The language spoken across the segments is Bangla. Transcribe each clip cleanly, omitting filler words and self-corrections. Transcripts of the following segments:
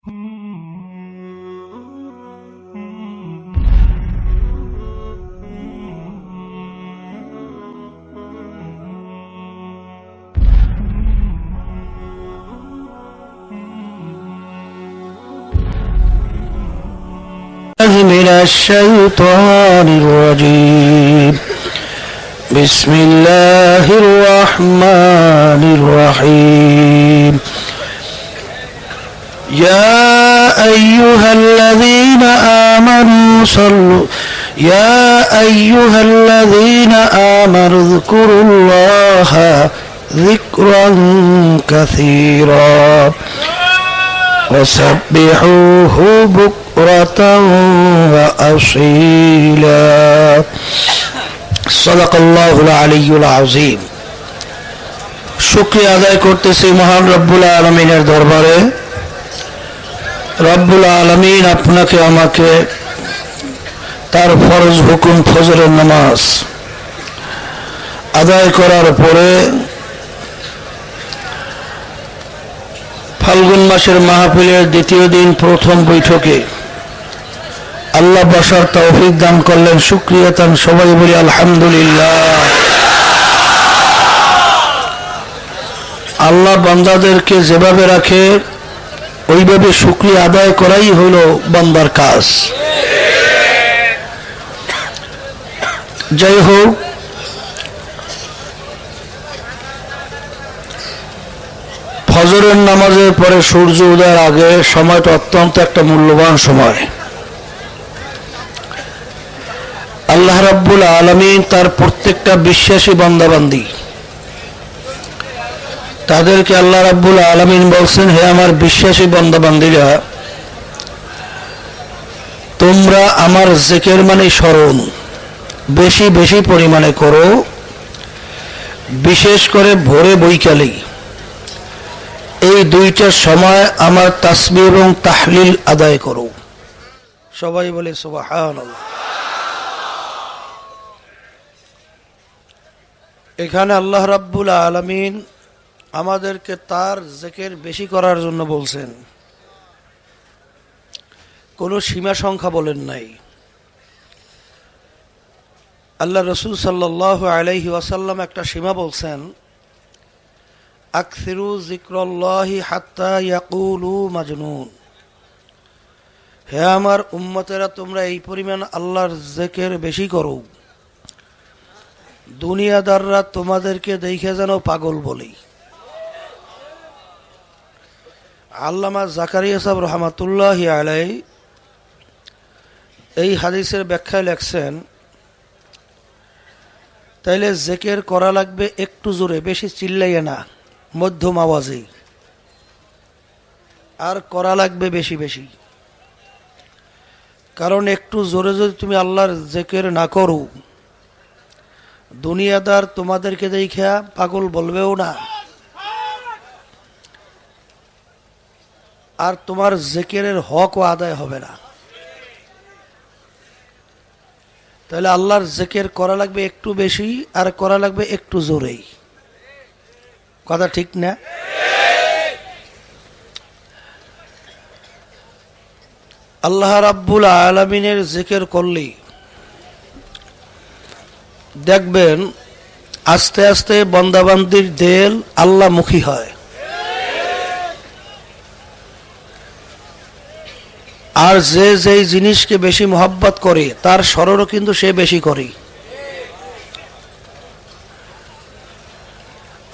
من الشيطان الرجيم بسم الله الرحمن الرحيم يا أيها الذين آمنوا اذكروا الله ذكرا كثيرا وسبحوه بكرة وأصيلا صدق الله العلي العظيم। শুকরিয়া আদায় করতেছি মহান রব্বুল আলামিনের দরবারে। রব্বুল আলামিন আপনাকে আমাকে তার ফরজ হুকুম ফজরের নামাজ আদায় করার পরে ফাল্গুন মাসের মাহফিলের দ্বিতীয় দিন প্রথম বৈঠকে আল্লাহ বসার তৌফিক দান করলেন। শুকরিয়াতান সবাই বলি আলহামদুলিল্লাহ। আল্লাহ বান্দাদেরকে যেভাবে রাখে ওইভাবে শুকরিয়া আদায় করাই হলো বান্দার কাজ। যাই হোক, ফজরের নামাজের পরে সূর্য উদয়ের আগে সময়টা অত্যন্ত একটা মূল্যবান সময়। আল্লাহ রাব্বুল আলামিন তার প্রত্যেকটা বিশ্বাসী বান্দাবান্দি তাদেরকে আল্লাহ রাব্বুল আলামিন বলছেন, হে আমার বিশ্বাসী বান্দাবান্দিরা, তোমরা আমার জিকির মানে স্মরণ বেশি বেশি পরিমাণে করো, বিশেষ করে ভোরে বৈকালে এই দুইটা সময় আমার তাসবিহ এবং তাহলিল আদায় করো। সবাই বলে সুবহানাল্লাহ। এখানে আল্লাহ রাব্বুল আলামিন আমাদেরকে তার জিকির বেশি করার জন্য বলছেন, কোনো সীমা সংখ্যা বলেন নাই। আল্লাহ রাসূল সাল্লাল্লাহু আলাইহি ওয়াসাল্লাম একটা সীমা বলছেন, আকসিরু যিকরাল্লাহি হাত্তা ইয়াকুলু মাজনুন। হে আমার উম্মতেরা, তোমরা এই পরিমাণ আল্লাহর জিকির বেশি করো, দুনিয়াদাররা তোমাদেরকে দেখে যেন পাগল বলে। আল্লামা জাকারিয়া সাহেব রহমাতুল্লাহি আলাইহি এই হাদিসের ব্যাখ্যায় লেখছেন, তাইলে জিকির করা লাগবে একটু জোরে, বেশি চিল্লাইয়ে না, মধ্যম আওয়াজে, আর করা লাগবে বেশি বেশি। কারণ একটু জোরে যদি তুমি আল্লাহর জিকির না করো, দুনিয়াদার তোমাদেরকে দেখা পাগল বলবেও না, আর তোমার জিকিরের হকও আদায় হবে না। তাহলে আল্লাহর জিকির করা লাগবে একটু বেশি, আর করা লাগবে একটু জোরেই। কথা ঠিক না? আল্লাহ রাব্বুল আলামিনের জিকির করলেই দেখবেন আস্তে আস্তে বান্দাবান্দির দিল আল্লাহমুখী হয়, আর যে যেই জিনিসকে বেশি মহব্বত করে তার স্মরণও কিন্তু সে বেশি করে।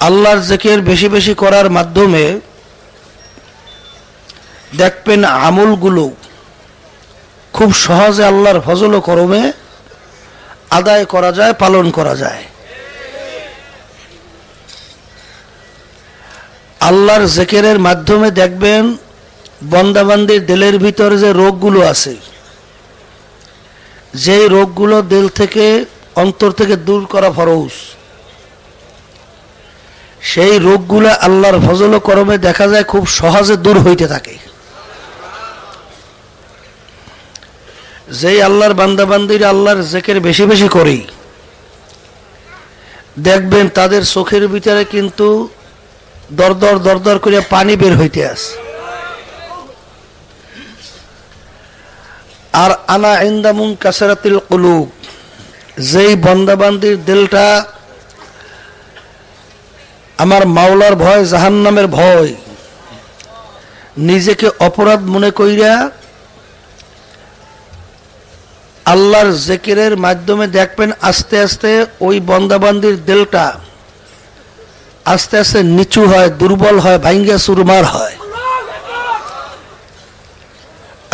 আল্লাহর জিকির বেশি বেশি করার মাধ্যমে দেখবেন আমলগুলো খুব সহজে আল্লাহর ফজল ও করমে আদায় করা যায়, পালন করা যায়। আল্লাহর জিকিরের মাধ্যমে দেখবেন বান্দাবান্দির দিলের ভিতরে যে রোগগুলো আছে, যেই রোগগুলো দিল থেকে অন্তর থেকে দূর করা ফরজ, সেই রোগগুলো আল্লাহর ফজল ও করমে দেখা যায় খুব সহজে দূর হইতে থাকে। যেই আল্লাহর বান্দাবান্দিরা আল্লাহর জিকির বেশি বেশি করে, দেখবেন তাদের চোখের ভিতরে কিন্তু দরদর দরদর করে পানি বের হইতে আসে। আর আনা ইনদা মুনকাসিরাতিল কুলুব, যেই বান্দাবান্দির দিলটা আমার মাওলার ভয়, জাহান্নামের ভয়, নিজেকে অপরাধ মনে কইরা আল্লাহর জিকিরের মাধ্যমে দেখবেন আস্তে আস্তে ওই বান্দাবান্দির দিলটা আস্তে আস্তে নিচু হয়, দুর্বল হয়, ভাঙ্গা চুরমার হয়।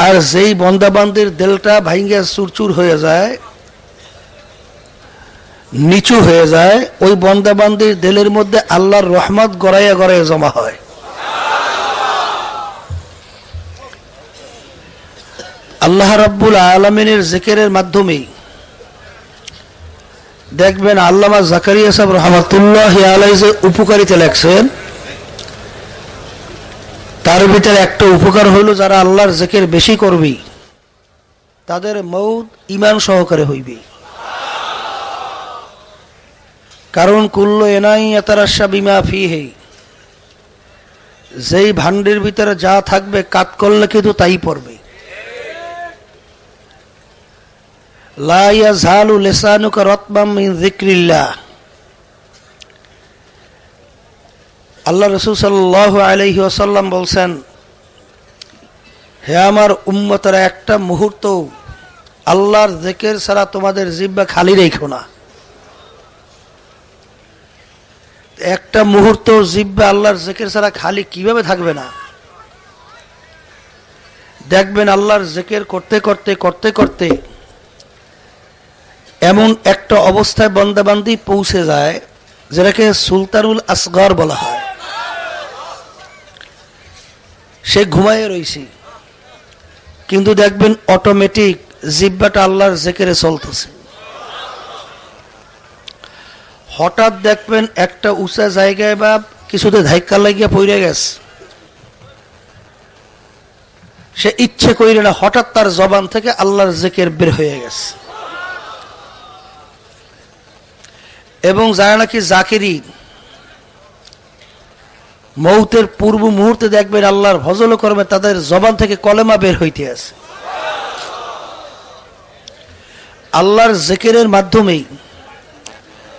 আর যেই বান্দাবান্দির দিলটা ভাঙ্গা চুরচুর হয়ে যায়, নিচু হয়ে যায়, ওই বান্দাবান্দির দিলের মধ্যে আল্লাহর রহমত গড়াইয়া গড়াইয়া জমা হয়। আল্লাহ রাব্বুল আলামিনের জিকিরের মাধ্যমে দেখবেন আল্লামা জাকারিয়া সাহেব রহমাতুল্লাহি আলাইহি যে উপকারিতা লেখছেন, তার ভিতরে একটা উপকার হইল যারা আল্লাহর জিকির বেশি করবে তাদের মউত ঈমান সহকারে হইবে। কারণ কুল্লু ইনাই ইয়াতারাশা বিমা ফিহি, যেই ভান্ডের ভিতরে যা থাকবে কাত করলে কিন্তু তাই পড়বে। লা ইয়াযহালু লিসানুকা রাতবাম মিন যিকরিল্লাহ, আল্লাহ রাসূল সাল্লাল্লাহু আলাইহি ওয়াসাল্লাম বলছেন, হে আমার উম্মতরা, একটা মুহূর্ত আল্লাহর জিকির ছাড়া তোমাদের জিহ্বা খালি রেখো না। একটা মুহূর্ত জিহ্বা আল্লাহর জিকির ছাড়া খালি কিভাবে থাকবে না? দেখবেন আল্লাহর জিকির করতে করতে করতে করতে এমন একটা অবস্থায় বান্দাবান্দি পৌঁছে যায় যেটাকে সুলতানুল আসগর বলা হয়। সে ঘুমায় রয়েছে, কিন্তু দেখবেন অটোমেটিক জিহ্বাটা আল্লাহর জিকিরে চলতেছে। হঠাৎ দেখবেন একটা উঁচা জায়গায় বা কিছুতে ধাক্কা লাগিয়ে পড়ে গেছে, সে ইচ্ছে কইরে না, হঠাৎ তার জবান থেকে আল্লাহর জিকির বের হয়ে গেছে। এবং যারা নাকি জাকিরি, মৌতের পূর্ব মুহূর্তে দেখবেন আল্লাহর ভজল কর্মে তাদের জবান থেকে কলেমা বের হইতে আছে। আল্লাহর জিকিরের মাধ্যমেই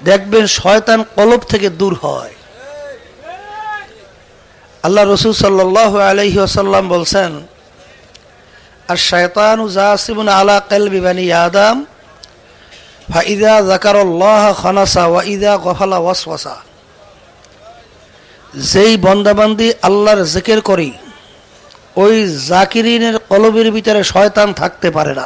দেখবেন শয়তান কলব থেকে দূর হয়। আল্লাহ রাসূল সাল্লাল্লাহু আলাইহি ওয়াসাল্লাম বলছেন, আশ-শায়তানু জাসিবুন আলা কলবি বানি আদম ফাইদা যাকারাল্লাহ খানাসা ওয়া ইযা গফালা ওয়াসওয়াসা। যেই বান্দাবান্দি আল্লাহর জিকির করে ওই জাকিরিনের কলবের ভিতরে শয়তান থাকতে পারে না।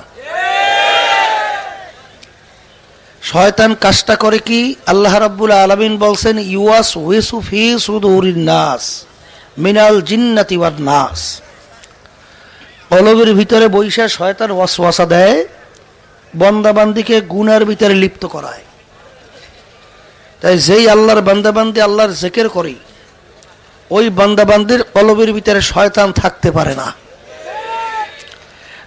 শয়তান কাজটা করে কি? আল্লাহ রাব্বুল আলামিন বলছেন, ইউওয়াসওয়িসু ফি সুদুরিন নাস মিনাল জিন্নাতি ওয়ান নাস। কলবের ভিতরে বৈশা শয়তান ওয়াসওয়াসা দেয়, বান্দাবান্দিকে গুনার ভিতরে লিপ্ত করায়। তাই যেই আল্লাহর বান্দাবান্দি আল্লাহর জিকির করে ওই বান্দাবান্দির কলবের ভিতরে শয়তান থাকতে পারে না।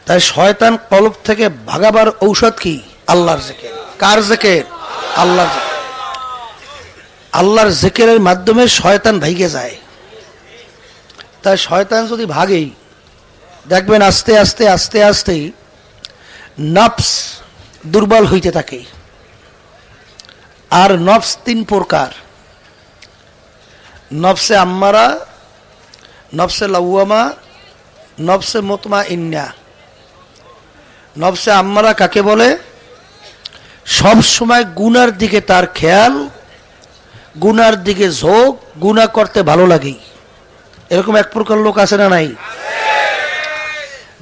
তাই শয়তান কলব থেকে ভাগাবার ঔষধ কি? আল্লাহর জিকির। কার জিকির? আল্লাহর জিকির। আল্লাহর জিকিরের মাধ্যমে শয়তান ভাইগে যায়। তাই শয়তান যদি ভাগেই, দেখবেন আস্তে আস্তে আস্তে আস্তে নফস দুর্বল হইতে থাকে। আর নফস তিন প্রকার: নফসে আম্মারা, নফসে লাওয়ামা, নফসে মুতমাইন্না। নফসে আম্মারা কাকে বলে? সব সময় গুনার দিকে তার খেয়াল, গুনার দিকে ঝোঁক, গুনাহ করতে ভালো লাগে। এরকম এক প্রকার লোক আছে না নাই?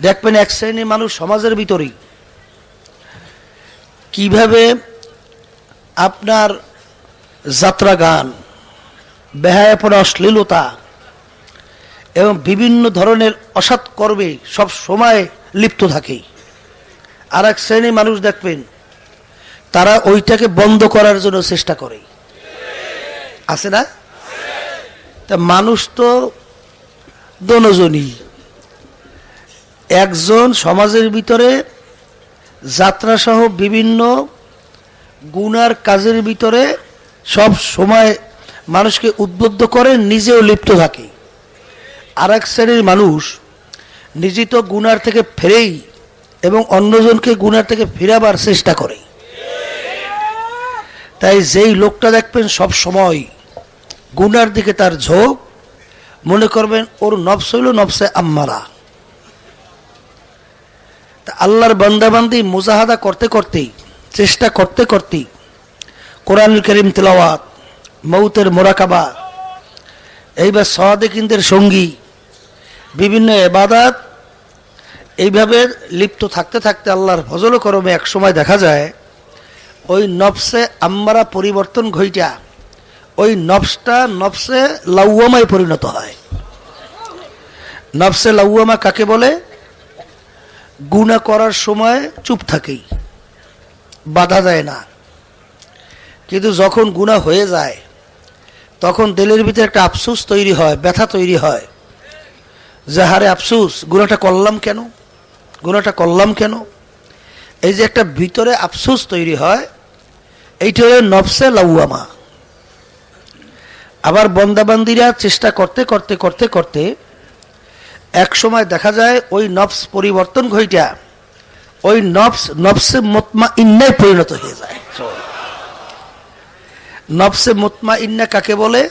দেখবেন এক শ্রেণীর মানুষ সমাজের ভিতরেই কিভাবে আপনার যাত্রা গান, বেহায়াপনা, অশ্লীলতা এবং বিভিন্ন ধরনের অসৎ কর্মে সব সময় লিপ্ত থাকে। আর এক শ্রেণীর মানুষ দেখবেন তারা ওইটাকে বন্ধ করার জন্য চেষ্টা করে। আছে না? তা মানুষ তো দোনোজনই। একজন সমাজের ভিতরে যাত্রা সহ বিভিন্ন গুনার কাজের ভিতরে সব সময় মানুষকে উদ্বুদ্ধ করে, নিজেও লিপ্ত থাকে। আর এক শ্রেণীর মানুষ নিজে তো গুনার থেকে ফেরেই এবং অন্যজনকে গুনাহ থেকে ফিরাবার চেষ্টা করে। তাই যেই লোকটা দেখবেন সব সময় গুনার দিকে তার ঝোঁক, মনে করবেন ওর নফস হইল নফসে আম্মারা। তা আল্লাহর বান্দাবান্দি মুজাহাদা করতে করতেই, চেষ্টা করতে করতেই, কোরআনুল কারীম তেলাওয়াত, মৌতের মোরাকাবা, এইবার সাদিকিনদের সঙ্গী, বিভিন্ন ইবাদত, এইভাবে লিপ্ত থাকতে থাকতে আল্লাহর ফজল করমে এক সময় দেখা যায় ওই নফসে আম্মারা পরিবর্তন ঘইটা ওই নফসটা নফসে লাওয়ামায় পরিণত হয়। নফসে লাওয়ামা কাকে বলে? গুনাহ করার সময় চুপ থাকেই, বাধা দেয় না, কিন্তু যখন গুনাহ হয়ে যায় তখন দিলের ভিতরে একটা আফসোস তৈরি হয়, ব্যথা তৈরি হয়, যে হারে আফসোস, গুনাহটা করলাম কেন, গুনাহটা করলাম কেন। এই যে একটা ভিতরে আফসোস তৈরি হয়, এইটা হলো নফসে লাওয়ামা। আবার বন্দাবান্দিরা চেষ্টা করতে করতে করতে করতে এক সময় দেখা যায় ওই নফস পরিবর্তন ঘইটা ওই নফসে মুতমাইন্নায় পরিণত হয়ে যায়। নফসে মুতমাইন্না কাকে বলে?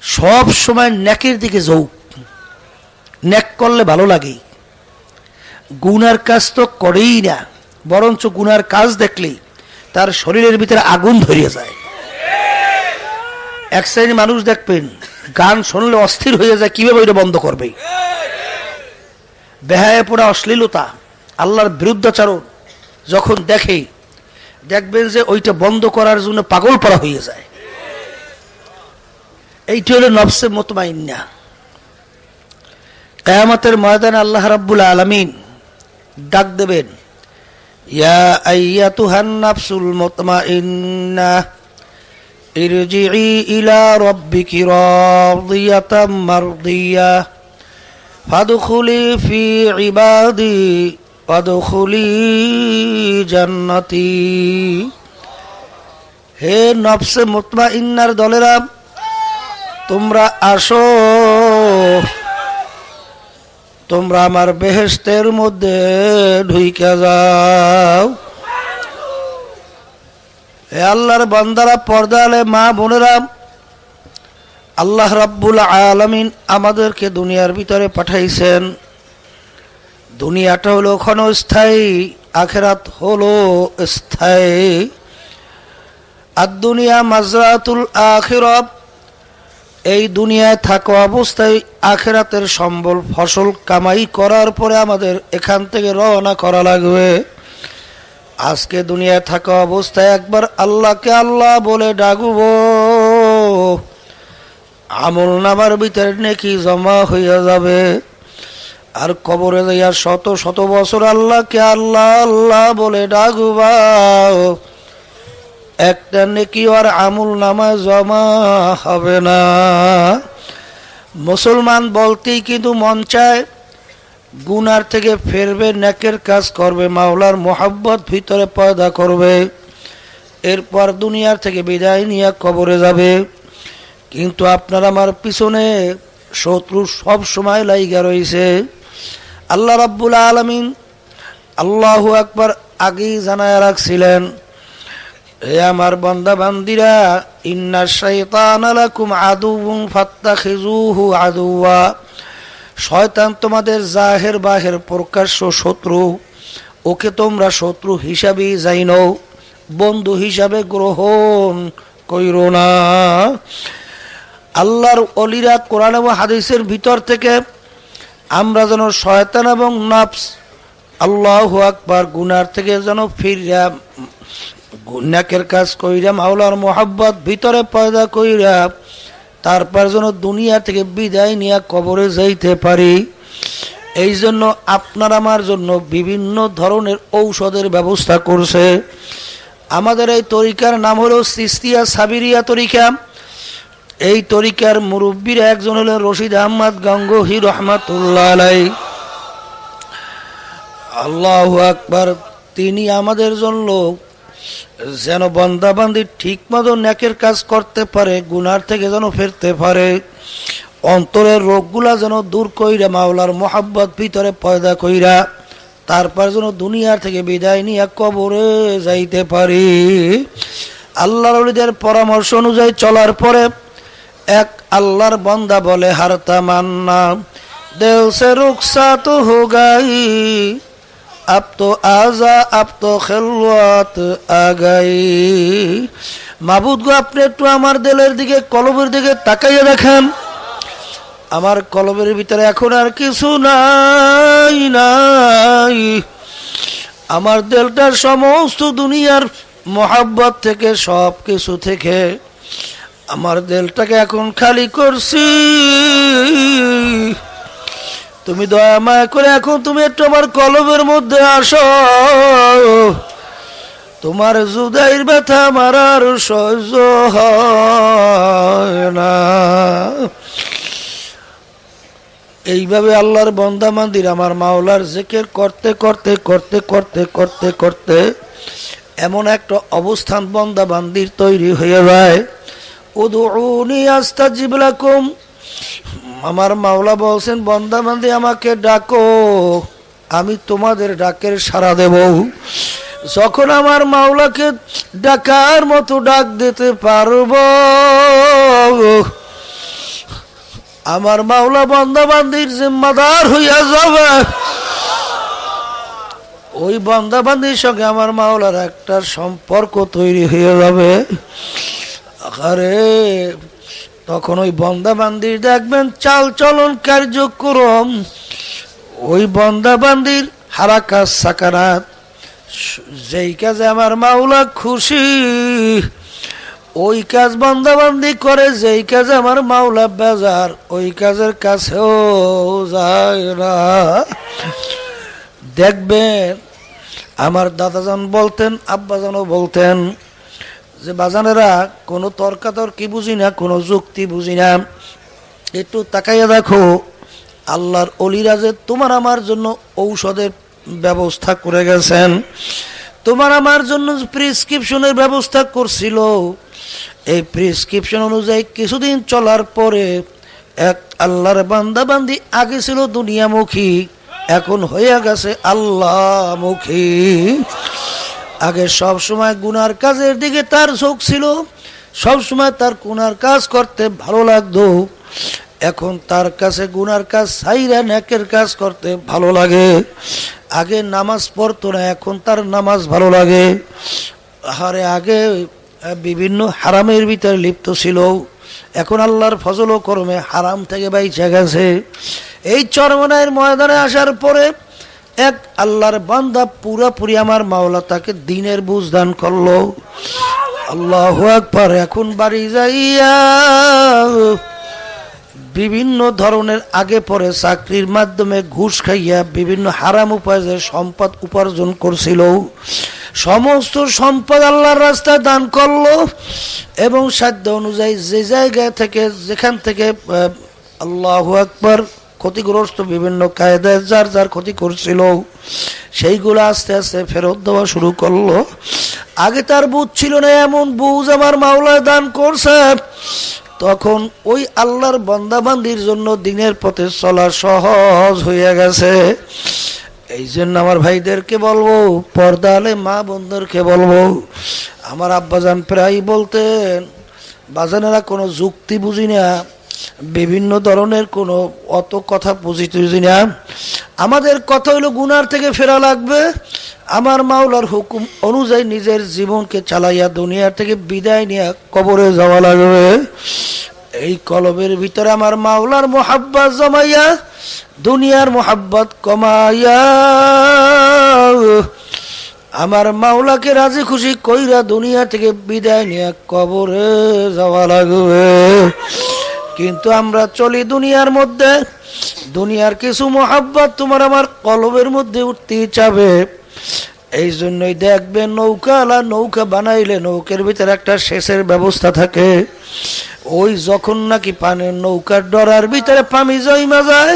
সব সময় নেকের দিকে ঝোঁক, নেক করলে ভালো লাগে, গুনার কাজ তো করেই না, বরঞ্চ গুনার কাজ দেখলেই তার শরীরের ভিতরে আগুন ধরিয়ে যায়। এক শ্রেণীর মানুষ দেখবেন গান শুনলে অস্থির হয়ে যায়, কিভাবে ওইটা বন্ধ করবে। বেহায়া পোড়া অশ্লীলতা, আল্লাহর বিরুদ্ধাচরণ যখন দেখে, দেখবেন যে ওইটা বন্ধ করার জন্য পাগল পড়া হয়ে যায়। এইটা হলো নফসে মুতমাইন্না। কিয়ামতের ময়দানে আল্লাহ রাব্বুল আলামিন ডাক দেবেন, ইয়া আইয়াতুহান নাফসুল মুতমাইন্নাহ ইরজিই ইলা রাব্বিকি রাদিয়াতাম মারদিয়াহ ফাদখুলি ফি ইবাদি ওয়াদখুলি জান্নাতি। হে নফসে মুতমাইন্নার দলেরা, তোমরা আসো, তোমরা আমার বেহেশতের মধ্যে ঢুইকা যাও। হে আল্লাহর বান্দারা, পর্দালে মা বোনেরা, আল্লাহ রাব্বুল আলামিন আমাদেরকে দুনিয়ার ভিতরে পাঠাইছেন। দুনিয়াটা হলো ক্ষণস্থায়ী, আখিরাত হলো স্থায়ী। আর দুনিয়া মাজরাতুল আখিরাত, এই দুনিয়ায় থাকা অবস্থায় আখিরাতের সম্বল ফসল কামাই করার পরে আমাদের এখান থেকে রওনা করা লাগবে। আজকে দুনিয়ায় থাকা অবস্থায় একবার আল্লাহকে আল্লাহ বলে ডাকবো, আমল নামার ভিতরে নেকি জমা হইয়া যাবে। আর কবরে যাইয়া শত শত বছর আল্লাহকে আল্লাহ আল্লাহ বলে ডাকবা, একটা নেকি আর আমল নামায় জমা হবে না। মুসলমান বলতেই কিন্তু মন চায় গুনার থেকে ফিরবে, নেকের কাজ করবে, মাওলার মোহাব্বত ভিতরে পয়দা করবে, এরপর দুনিয়ার থেকে বিদায় নিয়ে কবরে যাবে। কিন্তু আপনার আমার পিছনে শত্রু সব সময় লাইগা রয়েছে। আল্লাহ রাব্বুল আলামিন আল্লাহু আকবার আগেই জানায় রাখছিলেন, হে আমার বান্দা বান্দিরা, ইন্না শাইতানা লাকুম আদুউন ফাত্তাখিযুহু আদুওয়া। শয়তান তোমাদের জাহের বাহের প্রকাশ্য শত্রু, ওকে তোমরা শত্রু হিসাবেই জানো, বন্ধু হিসাবে গ্রহণ কইরো না। আল্লাহর ওলিরা কোরআন এবং হাদিসের ভিতর থেকে আমরা যেন শয়তান এবং নফস, আল্লাহু আকবার, গুনার থেকে যেন ফিরিয়া নেকের কাজ কইরা মাওলার মোহাব্বত ভিতরে পয়দা কইরা তারপর যেন দুনিয়া থেকে বিদায় নিয়ে কবরে যাইতে পারি। এই জন্য আপনার আমার জন্য বিভিন্ন ধরনের ঔষধের ব্যবস্থা করছে। আমাদের এই তরিকার নাম হলো চিশতিয়া সাবিরিয়া তরিকা। এই তরিকার মুরব্বীর একজন হলেন রশিদ আহমদ গঙ্গোহী রহমাতুল্লাহ আলাইহি। আল্লাহু আকবার। তিনি আমাদের জন্য যেন বান্দাবান্দি ঠিক মতো নেকের কাজ করতে পারে, গুনার থেকে যেন ফিরতে পারে, অন্তরের রোগগুলা যেন দূর কইরা মাওলার মোহাব্বত ভিতরে পয়দা কইরা তারপর যেন দুনিয়ার থেকে বিদায় নিয়ে কবরে যাইতে পারি। আল্লাহর ওলিদের পরামর্শ অনুযায়ী চলার পরে এক আল্লাহর বান্দা বলে, হার তামান্না দিল সে রুখসাত হো গাই, আব তো আজা আব তো খেলওয়াত আগাই। মাবুদ গো, আপনি একটু আমার দিলের দিকে, কলবের দিকে তাকাইয়া দেখেন। আমার কলবের ভিতরে এখন আর কিছু নাই নাই। আমার দিলটার সমস্ত দুনিয়ার মোহাব্বত থেকে, সব কিছু থেকে আমার দিলটাকে এখন খালি করছি। তুমি দয়া মায়া করে এখন তুমি একটু আমার কলবের মধ্যে আসো। তোমার জুদাইর ব্যথা আমার আর সহ্য হয় না। এইভাবে আল্লাহর বান্দা মান্দির আমার মাওলার জিকির করতে করতে করতে করতে করতে করতে এমন একটা অবস্থান বান্দা বান্দির তৈরি হয়ে যায়। উদউনি আস্তাজিব লাকুম, আমার মাওলা বলছেন, বান্দা বান্দি আমাকে ডাকো, আমি তোমাদের ডাকের সাড়া দেব। যখন আমার মাওলাকে ডাকার মতো ডাক দিতে পারবো, আমার মাওলা বান্দা বান্দির জিম্মাদার হইয়া যাবে। ওই বান্দা বান্দির সঙ্গে আমার মাওলার একটা সম্পর্ক তৈরি হয়ে যাবে। আরে তখন ওই বান্দা বান্দির দেখবেন চাল চলন কার্যক্রম, ওই বান্দা বান্দির হারাকাত সাকারাত, যেই কাজে আমার মাওলা খুশি ওই কাজ বান্দা বান্দি করে, যেই কাজে আমার মাওলা বেজার ওই কাজের কাছেও যায় না। দেখবেন আমার দাদাজান বলতেন, আব্বাজানও বলতেন যে বাজানেরা কোনো তর্কাতর্কি বুঝি না, কোনো যুক্তি বুঝি না, একটু তাকাইয়া দেখো আল্লাহর অলিরা যে তোমার আমার জন্য ঔষধের ব্যবস্থা করে গেছেন, তোমার আমার জন্য প্রেসক্রিপশনের ব্যবস্থা করছিল, এই প্রেসক্রিপশন অনুযায়ী কিছুদিন চলার পরে এক আল্লাহর বান্দা বান্দি আগে ছিল দুনিয়ামুখী, এখন হয়ে গেছে আল্লাহমুখী। আগে সব সময় গুনার কাজের দিকে তার ঝোঁক ছিল, সব সময় তার গুনার কাজ করতে ভালো লাগতো, এখন তার কাছে গুনার কাজ ছাইরা নেকের কাজ করতে ভালো লাগে। আগে নামাজ পড়তো না, এখন তার নামাজ ভালো লাগে। আরে আগে বিভিন্ন হারামের ভিতরে লিপ্ত ছিল, এখন আল্লাহর ফজল ও করমে হারাম থেকে বাইচা গেছে। এই চরমনায়ের ময়দানে আসার পরে এক আল্লাহর বান্দা পুরাপুরি আমার মাওলা তাকে দিনের বুঝ দান করলো। আল্লাহু আকবার। এখন বাড়ি যাইয়া বিভিন্ন ধরনের আগে পরে চাকরির মাধ্যমে ঘুষ খাইয়া বিভিন্ন হারাম উপায়ে যে সম্পদ উপার্জন করছিল, সমস্ত সম্পদ আল্লাহর রাস্তায় দান করলো এবং সাধ্য অনুযায়ী যে জায়গা থেকে যেখান থেকে আল্লাহু আকবার ক্ষতিগ্রস্ত বিভিন্ন কায়দায় যার যার ক্ষতি করছিল সেইগুলো আস্তে আস্তে ফেরত দেওয়া শুরু করলো। আগে তার বুঝ ছিল না, এমন বুঝ আমার মাওলায় দান করছে। তখন ওই আল্লাহর বান্দাবান্দির জন্য দিনের পথে চলা সহজ হয়ে গেছে। এই জন্য আমার ভাইদেরকে বলবো, পর্দা আলে মা বোনদেরকে বলবো, আমার আব্বাজান প্রায় বলতেন বাজানেরা কোনো যুক্তি বুঝি না, বিভিন্ন ধরনের কোনো অত কথা বুঝি না, আমাদের কথা হইলো গুনার থেকে ফেরা লাগবে, আমার মাওলার হুকুম অনুযায়ী নিজের জীবনকে চালাইয়া দুনিয়া থেকে বিদায় নিয়ে কবরে যাওয়া লাগবে। এই কলবের ভিতরে আমার মাওলার মোহাব্বত জমাইয়া দুনিয়ার মোহাব্বত কমাইয়া আমার মাওলাকে রাজি খুশি কইরা দুনিয়া থেকে বিদায় নিয়ে কবরে যাওয়া লাগবে। কিন্তু আমরা চলি দুনিয়ার মধ্যে, দুনিয়ার কিছু মোহাব্বত তোমার আমার কলবের মধ্যে উঠতে চাবে। এই জন্যই দেখবে নৌকাওয়ালা নৌকা বানাইলে নৌকার ভিতরে একটা সেচের ব্যবস্থা থাকে। ওই যখন নাকি পানির নৌকার ডরার ভিতরে পানি জমা যায়,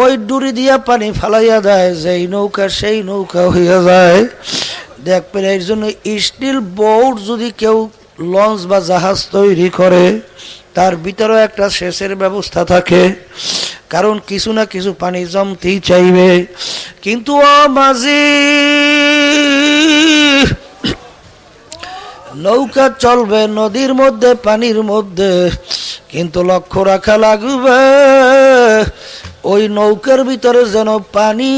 ওই ডুরি দিয়া পানি ফালাইয়া দেয়, যেই নৌকা সেই নৌকা হইয়া যায়। দেখবেন এর জন্য স্টিল বোট যদি কেউ লঞ্চ বা জাহাজ তৈরি করে তার ভিতরেও একটা সেচের ব্যবস্থা থাকে, কারণ কিছু না কিছু পানি জমতেই চাইবে। কিন্তু ও মাঝি, নৌকা চলবে নদীর মধ্যে, পানির মধ্যে, কিন্তু লক্ষ্য রাখা লাগবে ওই নৌকার ভিতরে যেন পানি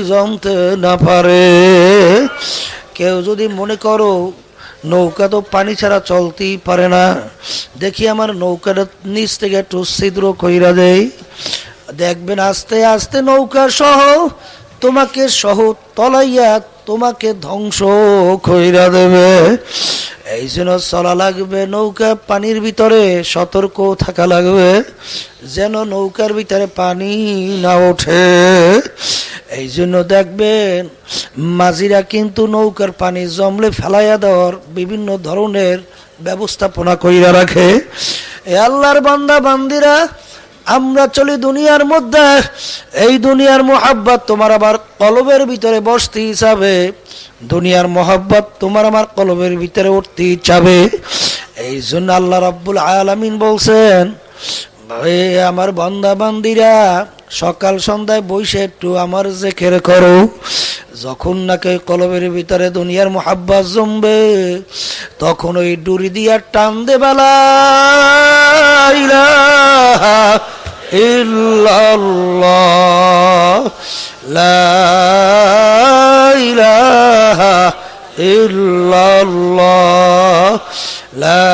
জমতে না পারে। কেউ যদি মনে করো নৌকা তো পানি ছাড়া চলতেই পারে না, দেখি আমার নৌকাটা নিচ থেকে একটু ছিদ্র কইরা দেই, দেখবেন আস্তে আস্তে নৌকা সহ তোমাকে সহ তলাইয়া তোমাকে ধ্বংস কইরা দেবে। এই জন্য চলা লাগবে নৌকা পানির ভিতরে, সতর্ক থাকা লাগবে যেন নৌকার ভিতরে পানি না ওঠে। এই জন্য দেখবেন মাঝিরা কিন্তু নৌকার পানি জমলে ফেলাইয়া দেওয়ার বিভিন্ন ধরনের ব্যবস্থাপনা কইরা রাখে। এ আল্লাহর বান্দা বান্দিরা, আমরা চলি দুনিয়ার মধ্যে, এই দুনিয়ার মোহাব্বত তোমার আবার কলবের ভিতরে বসতে চাবে, দুনিয়ার মোহাব্বত তোমার আমার কলবের ভিতরে উঠতে চাবে। এই জন্য আল্লাহ রাব্বুল আলামিন বলছেন, আমার বান্দা বান্দিরা সকাল সন্ধ্যায় বসে একটু আমার জিকির করো। যখন নাকি কলবের ভিতরে দুনিয়ার মোহাব্বত জমবে, তখন ওই ডুরি দিয়া টান দেবা লা ইলাহা ইল্লাল্লাহ, লা ইলাহা ইল্লাল্লাহ, লা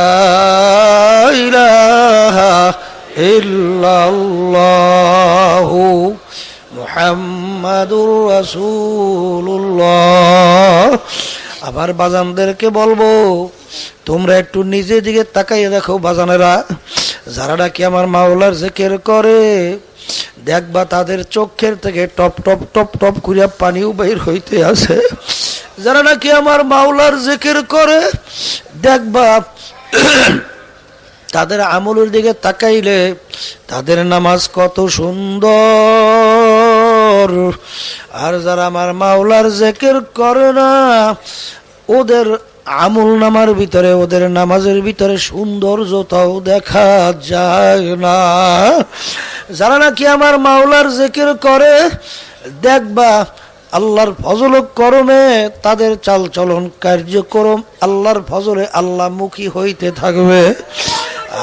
ইলাহা ইল্লাল্লাহু মুহাম্মাদুর রাসূলুল্লাহ। আবার বাজানদেরকে বলবো, তোমরা একটু নিজের দিকে তাকাইয়ে দেখো বাজানেরা, যারা নাকি আমার মাওলার জিকির করে, দেখবা তাদের চোখের থেকে টপ টপ টপ টপ করিয়া পানিও বের হইতে আছে। যারা নাকি আমার মাওলার জিকির করে, দেখবা তাদের আমলের দিকে তাকাইলে তাদের নামাজ কত সুন্দর। আর যারা আমার মাওলার জিকির করে না, ওদের আমল নামার ভিতরে, ওদের নামাজের ভিতরে সৌন্দর্যতাও দেখা যায় না। যারা নাকি আমার মাওলার জিকির করে, দেখবা আল্লাহর ফজল করমে তাদের চাল চলন কার্যক্রম আল্লাহর ফজলে আল্লাহমুখী হইতে থাকবে।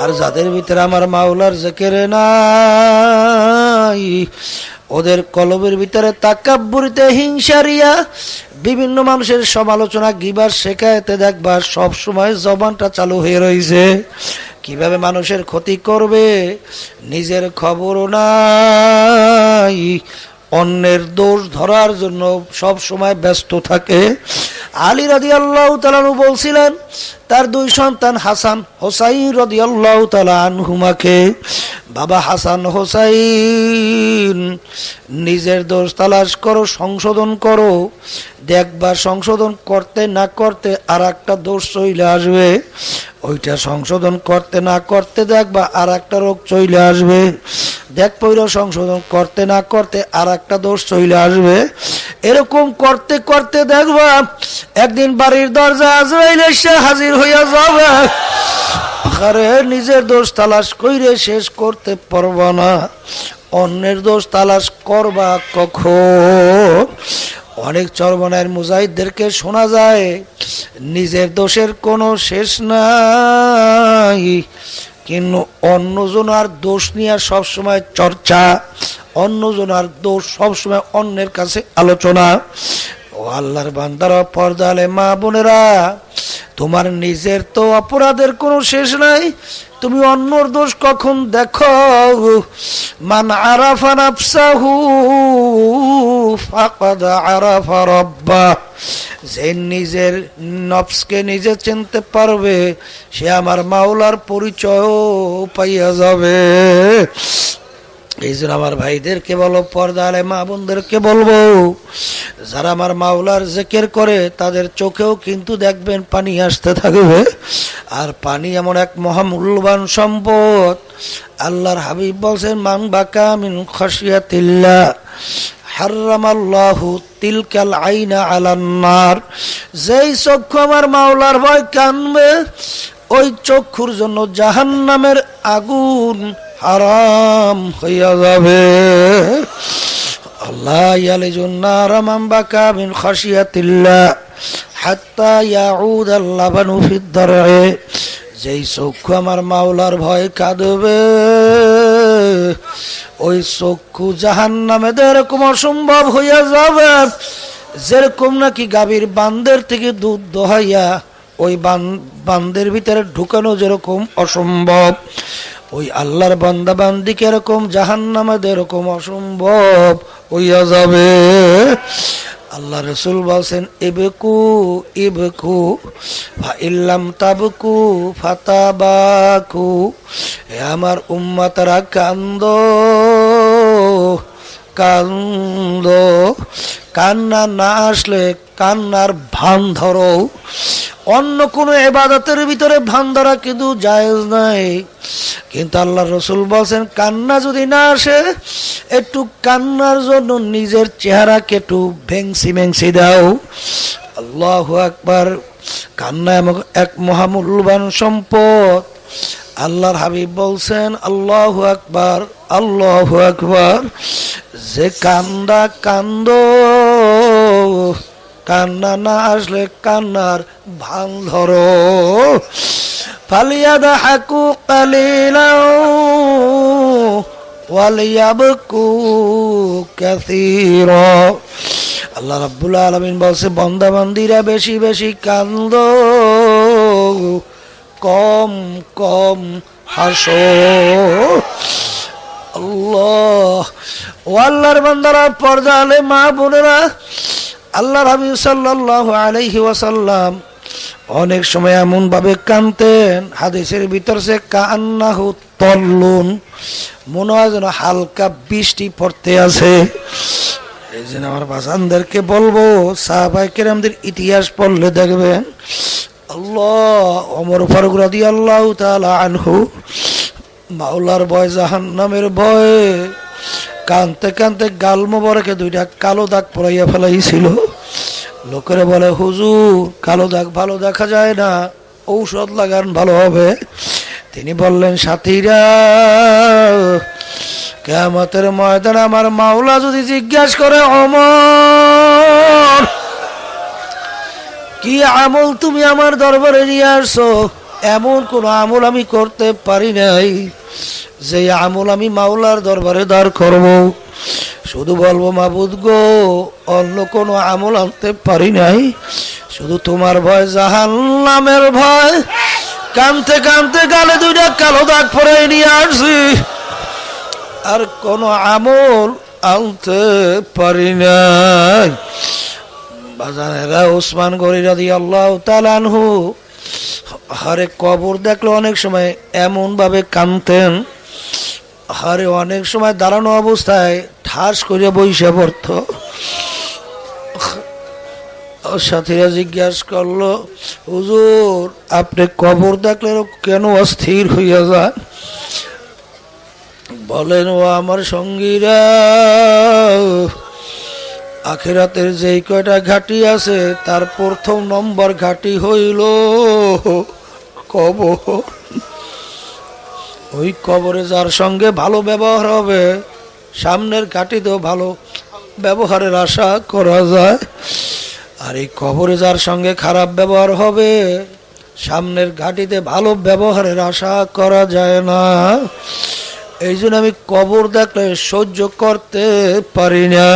আর যাদের ভিতরে আমার মাওলার জিকির নাই, ওদের কলবের ভিতরে তাকাব্বুরিতে, হিংসারিয়া, বিভিন্ন মানুষের সমালোচনা, গিবার শেখায়তে দেখবা সব সময় জবানটা চালু হয়ে রয়েছে। কিভাবে মানুষের ক্ষতি করবে নিজের খবরও নাই, অন্যের দোষ ধরার জন্য সব সময় ব্যস্ত থাকে। আলী রাদিয়াল্লাহু তাআলা আনহু বলছিলেন, তার দুই সন্তান হাসান হোসাইন রাদিয়াল্লাহু তাআলা আনহুমাকে, বাবা হাসান হোসাইন, নিজের দোষ তালাশ করো, সংশোধন করো, দেখবা সংশোধন করতে না করতে আর একটা দোষ চলে আসবে। ওইটা সংশোধন করতে না করতে দেখবা আর একটা রোগ চলে আসবে। দেখ পইরা সংশোধন করতে না করতে আর একটা দোষ চলে আসবে। এরকম করতে করতে দেখবা একদিন বাড়ির দরজা আজরাইল এসে হাজির হইয়া যাবে। আরে নিজের দোষ তালাশ কইরে শেষ করতে পারবা না, অন্যের দোষ তালাশ করবা কখন? অনেক চরমনায়ের মুজাহিদদেরকে শোনা যায় নিজের দোষের কোনো শেষ নাই, কিন্তু অন্যজনার দোষ নিয়ে সবসময় চর্চা, অন্যজনার দোষ সবসময় অন্যের কাছে আলোচনা। ও আল্লাহর বান্দারা, পর্দালে মা বোনেরা, তোমার নিজের তো অপরাধের কোনো শেষ নাই, তুমি অন্যর দোষ কখন দেখো? মান আরাফা নাফসাহু ফাকাদ আরাফা রাব্বাহ, যে নিজের নফসকে নিজে চিনতে পারবে সে আমার মাওলার পরিচয় পাইয়া যাবে। এই জন্য আমার ভাইদেরকে বলো, পর্দালে মা বোনদেরকে বলবো, যারা আমার মাওলার জিকির করে তাদের চোখেও কিন্তু দেখবেন পানি আসতে থাকবে। আর পানি এমন এক মহামূল্যবান সম্পদ। আল্লাহর হাবিব বলছেন, মান বাকা মিন খাশিয়াতিল্লাহ হারামাল্লাহু তিলকাল আইনা আলান নার, যেই চক্ষু আমার মাওলার ভয় কানবে ওই চক্ষুর জন্য জাহান্নামের আগুন হারাম হইয়া যাবে। আল্লাহ ইয়ালিজুন নারা মান বাকা মিন খাশিয়াতিল্লাহ হাত্তা ইয়াউদাল লাবানু ফিদ দার'i। যেই চক্ষু আমার মাওলার ভয় কাঁদবে ওই চক্ষু জাহান্নামে এরকম অসম্ভব হইয়া যাবে, যেরকম নাকি গাভীর বান্দের থেকে দুধ দোহাইয়া ওই বান্দের ভিতরে ঢুকানো যেরকম অসম্ভব, ওই আল্লাহর বান্দা বান্দিকে এরকম জাহান্নামে এরকম অসম্ভব হইয়া যাবে। আল্লাহ রসুল বলছেন ইবকু ইবকু ফাইল্লাম তাবকু ফাতাবাকু। হে আমার উম্মতরা কান্দ কান্দ, কান্না না আসলে কান্নার ভান ধরো। অন্য কোনো ইবাদতের ভিতরে ভান ধরা কিন্তু জায়েজ নাই, কিন্তু আল্লাহ রসুল বলছেন কান্না যদি না আসে একটু কান্নার জন্য নিজের চেহারাকে একটু ভেংসি দাও। আল্লাহু আকবার। কান্না এক মহামূল্যবান সম্পদ। আল্লাহর হাবিব বলছেন আল্লাহু আকবার আল্লাহু আকবার। যে কান্দা কান্দ, কান্না না আসলে কান্নার ভান ধরো। ফালিয়াদহাকু কালিলান ওয়ালিয়াবকু কাসীরা। আল্লাহ রাব্বুল আলামিন বলছে বান্দা বান্দীরা বেশি বেশি কান্দ, কম কম হাসো। আল্লাহ ও আল্লাহর বান্দারা, পর্দা আলে মা বোনেরা, আল্লাহর হাবিব সাল্লাল্লাহু আলাইহি ওয়াসাল্লাম অনেক সময় এমন ভাবে কাঁদতেন, হাদিসের ভিতর সে কান্নাহু তল্লুন, মনে হয় যেন হালকা বৃষ্টি পড়তে আছে। এই জন্য আমার বাসানদেরকে বলবো সাহাবায়ে কেরামদের ইতিহাস পড়লে দেখবেন আল্লাহ ওমর ফারুক রাদিয়াল্লাহু তাআলা আনহু মাওলার ভয় জাহান্নামের ভয়ে কানতে কানতে গাল মোবারকে দুইটা কালো দাগ পড়াইয়া ফেলাইছিল। লোকেরা বলে হুজুর কালো দাগ ভালো দেখা যায় না, ঔষধ লাগান ভালো হবে। তিনি বললেন সাথীরা, কিয়ামতের ময়দানে আমার মাওলা যদি জিজ্ঞাসা করে ওমর কি আমল তুমি আমার দরবারে নিয়ে আসছো, এমন কোন আমল আমি করতে পারি নাই যে আমল আমি মাওলার দরবারে দাঁড় করব। শুধু বলবো মাবুদ গো অন্য কোনো আমল আনতে পারি নাই, শুধু তোমার ভয় জাহান্নামের ভয়। কানতে কানতে গালে দুইটা কালো দাগ পরে নিয়ে আসছি, আর কোনো আমল আনতে পারি নাই। বাজানেরা, উসমান গনি রাদিয়াল্লাহু তাআলা আনহু হারে কবর দেখলে অনেক সময় এমন ভাবে কাঁদতেন, হারে অনেক সময় দাঁড়ানো অবস্থায় ঠাস করে বইসা পড়ত। সাথীরা জিজ্ঞাসা করলো হুজুর আপনি কবর দেখলে কেন অস্থির হইয়া যান? বলেন ও আমার সঙ্গীরা, আখিরাতের যেই কয়টা ঘাটি আছে তার প্রথম নম্বর ঘাটি হইল কবর। ওই কবরে যার সঙ্গে ভালো ব্যবহার হবে সামনের ঘাটিতেও ভালো ব্যবহারের আশা করা যায়, আর এই কবরে যার সঙ্গে খারাপ ব্যবহার হবে সামনের ঘাটিতে ভালো ব্যবহারের আশা করা যায় না। এই জন্য আমি কবর দেখলে সহ্য করতে পারি না।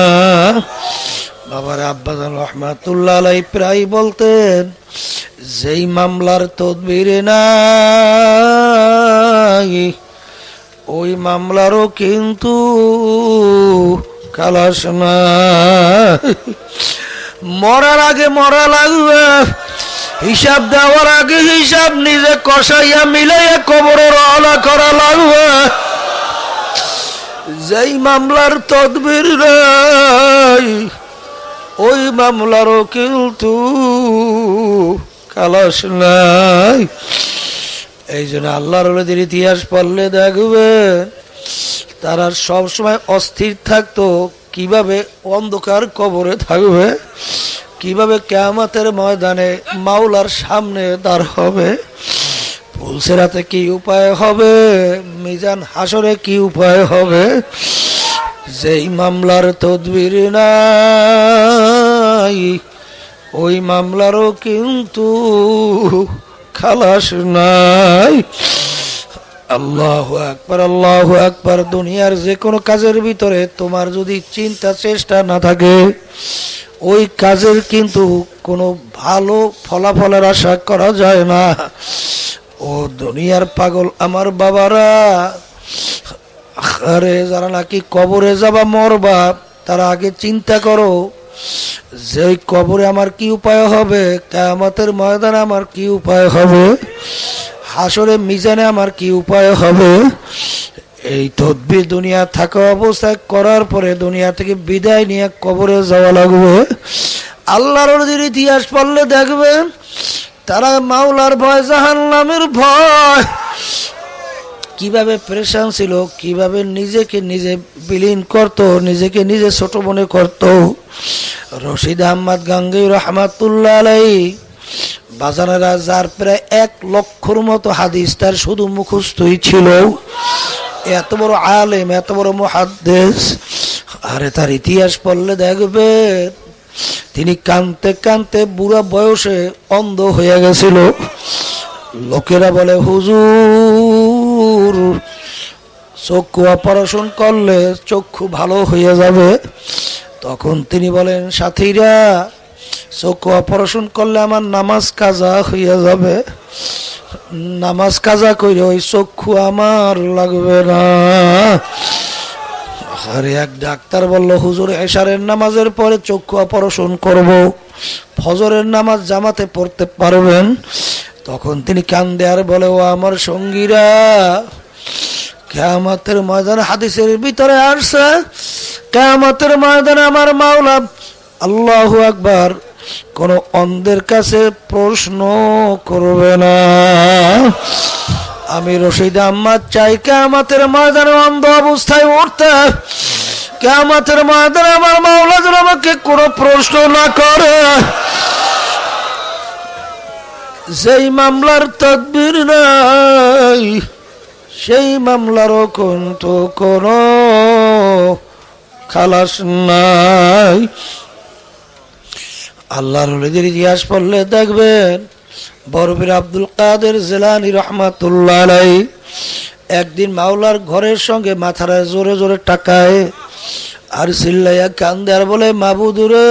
বাবার আব্বাজান রহমাতুল্লাহ আলাইহি প্রায় বলতেন যেই মামলার তদবির নাই ওই মামলারও কিন্তু খালাস নাই। মরার আগে মরা লাগবে, হিসাব দেওয়ার আগে হিসাব নিজে কষাইয়া মিলাইয়া কবরে রওনা করা লাগবে। যেই মামলার তদবির নাই ওই মামলারও কিন্তু খালাস নাই। এই জন্য আল্লাহর ওলিদের ইতিহাস পড়লে দেখবে তারা সব সময় অস্থির থাকতো কিভাবে অন্ধকার কবরে থাকবে, কিভাবে কিয়ামতের ময়দানে মাওলার সামনে দাঁড় হবে, পুলসিরাতে কি উপায় হবে, মিজান হাসরে কি উপায় হবে। যেই মামলার তদবির নাই ওই মামলারও কিন্তু খালাস নাই। আল্লাহু আকবার, আল্লাহু আকবার। দুনিয়ার যে কোনো কাজের ভিতরে তোমার যদি চিন্তা চেষ্টা না থাকে ওই কাজের কিন্তু কোনো ভালো ফলাফলের আশা করা যায় না। ও দুনিয়ার পাগল আমার বাবারা, আরে যারা নাকি কবরে যাবা মরবা তারা আগে চিন্তা করো যে ওই কবরে আমার কি উপায় হবে, কিয়ামতের ময়দানে আমার কি উপায় হবে, হাসরে মিজানে আমার কি উপায় হবে। এই তদবির দুনিয়া থাকা অবস্থায় করার পরে দুনিয়া থেকে বিদায় নিয়ে কবরে যাওয়া লাগবে। আল্লাহর ওলিদের ইতিহাস পড়লে দেখবেন তারা মাওলার ভয়, জাহান্নামের ভয়, কিভাবে পেরেশান ছিল, কিভাবে নিজেকে নিজে বিলীন করত, নিজেকে নিজে ছোট মনে করত। রশিদ আহমদ গাঙ্গুহি রহমাতুল্লাহ আলাইহি বাজানেরা, যার প্রায় 1 লক্ষর মতো হাদিস তার শুধু মুখস্থই ছিল, এত বড় আলেম, এত বড় মুহাদ্দিস। আরে তার ইতিহাস পড়লে দেখবে তিনি কাঁদতে কাঁদতে বুড়া বয়সে অন্ধ হয়ে গেছিল। লোকেরা বলে হুজুর চক্ষু অপারেশন করলে চক্ষু ভালো হয়ে যাবে। তখন তিনি বলেন সাথীরা চক্ষু অপারেশন করলে আমার নামাজ কাজা হয়ে যাবে, নামাজ কাজা করে ওই চক্ষু আমার লাগবে না। আরে এক ডাক্তার বলল হুজুর এশারের নামাজের পরে চক্ষু অপারেশন করব, ফজরের নামাজ জামাতে পড়তে পারবেন? তখন তিনি কান্দে আর বলে ও আমার সঙ্গীরা, কিয়ামতের ময়দানে হাদিসের ভিতরে আসছে কিয়ামতের ময়দানে আমার মাওলা আল্লাহু আকবার কোন অন্ধের কাছে প্রশ্ন করবে না। আমি রশিদ আহমদ চাই কিয়ামতের ময়দানে অন্ধ অবস্থায় উঠতে, কিয়ামতের ময়দানে আমার মাওলা যেন আমাকে কোনো প্রশ্ন না করে। যেই মামলার তদবির নাই সেই মামলারও কিন্তু কোনো খালাস নাই। আল্লাহর ওলিদের ইতিহাস পড়লে দেখবেন বরফির আব্দুল কাদের জিলানী রহমাতুল্লাহ আলাইহি একদিন মাওলার ঘরের সঙ্গে মাথায় জোরে জোরে টাকায় আর চিল্লাইয়া কান্দে আর বলে মাবুদুরে,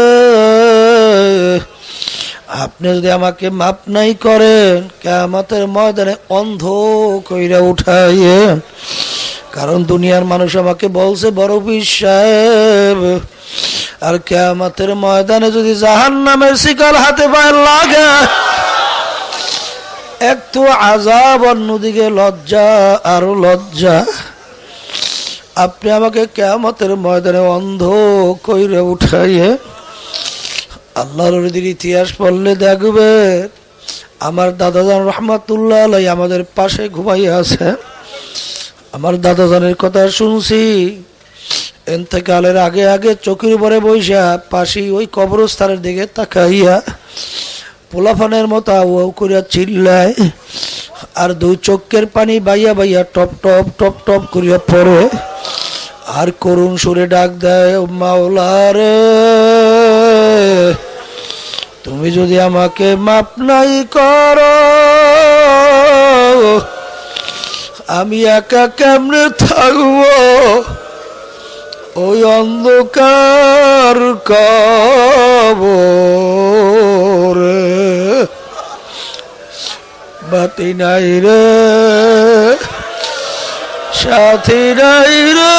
আপনি যদি আমাকে মাপ নাই করেন কিয়ামতের ময়দানে অন্ধ কইরা উঠাইয়েন। কারণ দুনিয়ার মানুষ আমাকে বলছে বড় পীর সাহেব, আর কিয়ামতের ময়দানে যদি জাহান্নামের শিকল হাতে পায়ে লাগে একটু আযাব, অন্যদিকে লজ্জা আর লজ্জা। আপনি আমাকে কিয়ামতের ময়দানে অন্ধ কইরা উঠাইয়ে। আল্লাহর ওলিদের ইতিহাস পড়লে দেখবে আমার দাদাজান রহমাতুল্লাহ আলাইহি আমাদের পাশে ঘুমাইয়া আছে। আমার দাদাজানের কথা শুনছি, ইন্তেকালের আগে আগে চৌকির উপরে বইসা পাশি ওই কবরস্থানের দিকে তাকাইয়া পোলাফানের মতো আউ করিয়া চিল্লায় আর 2 চোখের পানি বাইয়া বাইয়া টপ টপ টপ টপ করিয়া পড়ে আর করুণ সুরে ডাক দেয়, মাওলা রে, তুমি যদি আমাকে মাপ নাই করো আমি একা কেমনে থাকবো ওই অন্ধকার কবরে। বাতি নাই রে, সাথী নাই রে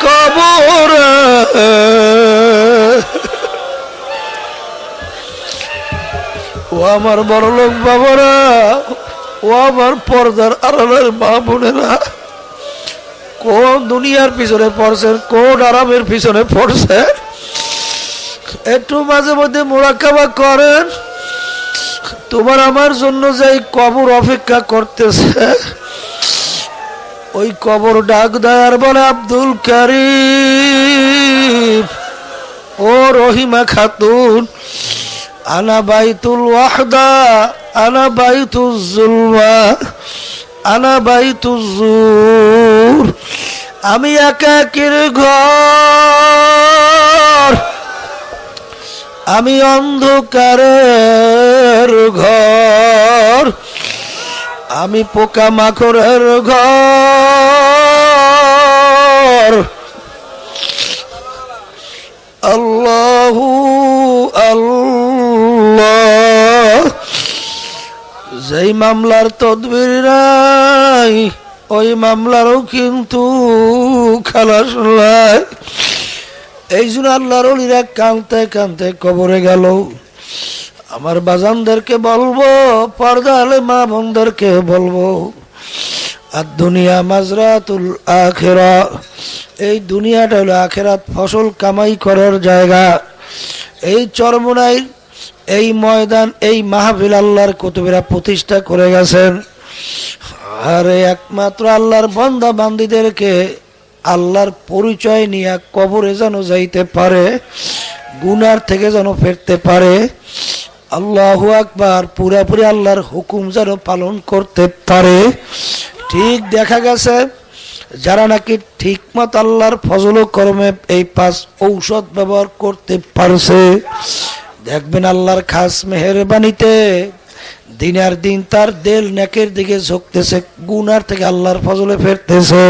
কবরে। ও আমার বড়লোক বাবারা, ও আমার পর্দার আড়ালের মা বোনেরা, কোন দুনিয়ার পিছনে পড়ছেন, কোন আরামের পিছনে পড়ছেন, একটু মাঝে মধ্যে মুরাকাবা করেন। তোমার আমার জন্য যে কবর অপেক্ষা করতেছে, ওই কবর ডাক দেয় আর বলে আব্দুল কারীম, ও রহিমা খাতুন, আনা বাইতুল ওয়াহদা, আনা বাইতুল জুলমা, আনা বাইতুল জুর। আমি একাকির ঘর, আমি অন্ধকারের ঘর, আমি পোকা মাকড়ের ঘর। আল্লাহু আল্লাহ। যেই মামলার তদবির নাই ওই মামলারও কিন্তু খালাস নাই। এই জন্য আল্লাহর ওলিরা কাঁদতে কাঁদতে কবরে গেল। আমার বাজানদেরকে বলবো, পর্দা আলে মা বোনদেরকে বলবো, আর দুনিয়া মাজরাতুল আখিরা, এই দুনিয়াটা হলো আখিরাত ফসল কামাই করার জায়গা। এই চরমোনাই, এই ময়দান, এই মাহফিল আল্লাহর কুতুবেরা প্রতিষ্ঠা করে গেছেন। আর একমাত্র আল্লাহর বান্দা বান্দীদেরকে আল্লাহর পরিচয় নিয়ে কবরে যেন যাইতে পারে, গুনার থেকে যেন ফিরতে পারে। আল্লাহু আকবার। পুরাপুরি আল্লাহর হুকুম যেন পালন করতে পারে। ঠিক দেখা গেছে যারা নাকি ঠিক মতো আল্লাহর ফজল কর্মে এই 5 ঔষধ ব্যবহার করতে পারছে, দেখবেন আল্লাহর খাস মেহেরবানিতে দিনার দিন তার দেল নেকের দিকে ঝুঁকতেছে, গুনার থেকে আল্লাহর ফজলে ফেরতেছে।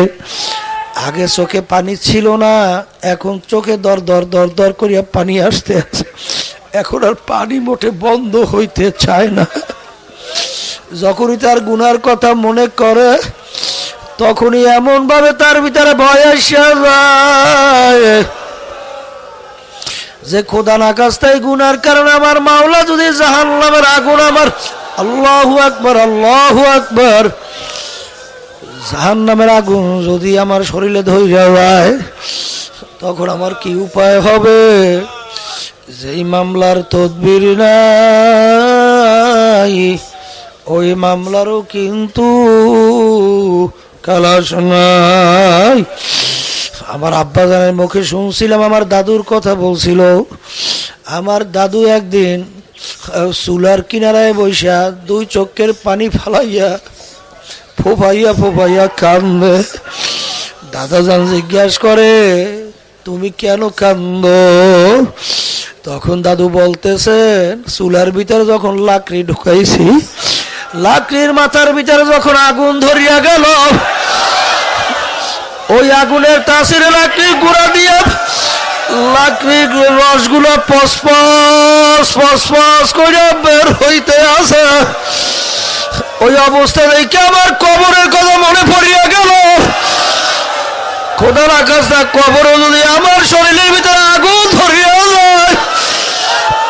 আগে চোখে পানি ছিল না, এখন চোখে দর দর দর দর করিয়া পানি আসতে আছে। এখন আর পানি মোটে বন্ধ হইতে চায় না। যখনই তার গুনার কথা মনে করে তখনই এমন ভাবে তার ভিতরে ভয় আসিয়া যায় যে খোদা না কাছটাই গুনার কারণে আমার মাওলা যদি জাহান্নামের আগুন আমার, আল্লাহু আকবার আল্লাহু আকবার, জাহান্নামের আগুন যদি আমার শরীরে ধরে যায় তখন আমার কি উপায় হবে? যেই মামলার তদবির নাই ওই মামলারও কিন্তু খালাস নাই। আমার আব্বা জানের মুখে শুনছিলাম, আমার দাদুর কথা বলছিল। আমার দাদু একদিন চুলার কিনারায় বৈশা 2 চোখের পানি ফালাইয়া ফোফাইয়া ফোফাইয়া কান্দে। দাদা জান জিজ্ঞাসা করে, তুমি কেন কান্দ? তখন দাদু বলতেছেন, চুলার ভিতরে যখন লাকড়ি ঢুকাইছি, লাকড়ির মাথার ভিতরে যখন আগুন ধরিয়া গেল, ওই আগুনের তাসিরে লাকড়ি গুঁড়া দিয়ে লাকড়ির রসগুলো পসপস পসপস করে বের হইতে আছে। ওই অবস্থা দেখে আমার কবরের কথা মনে পড়িয়া গেল। খোদার আকাশ না, কবরে যদি আমার শরীরের ভিতরে আগুন ধরিয়া যায়,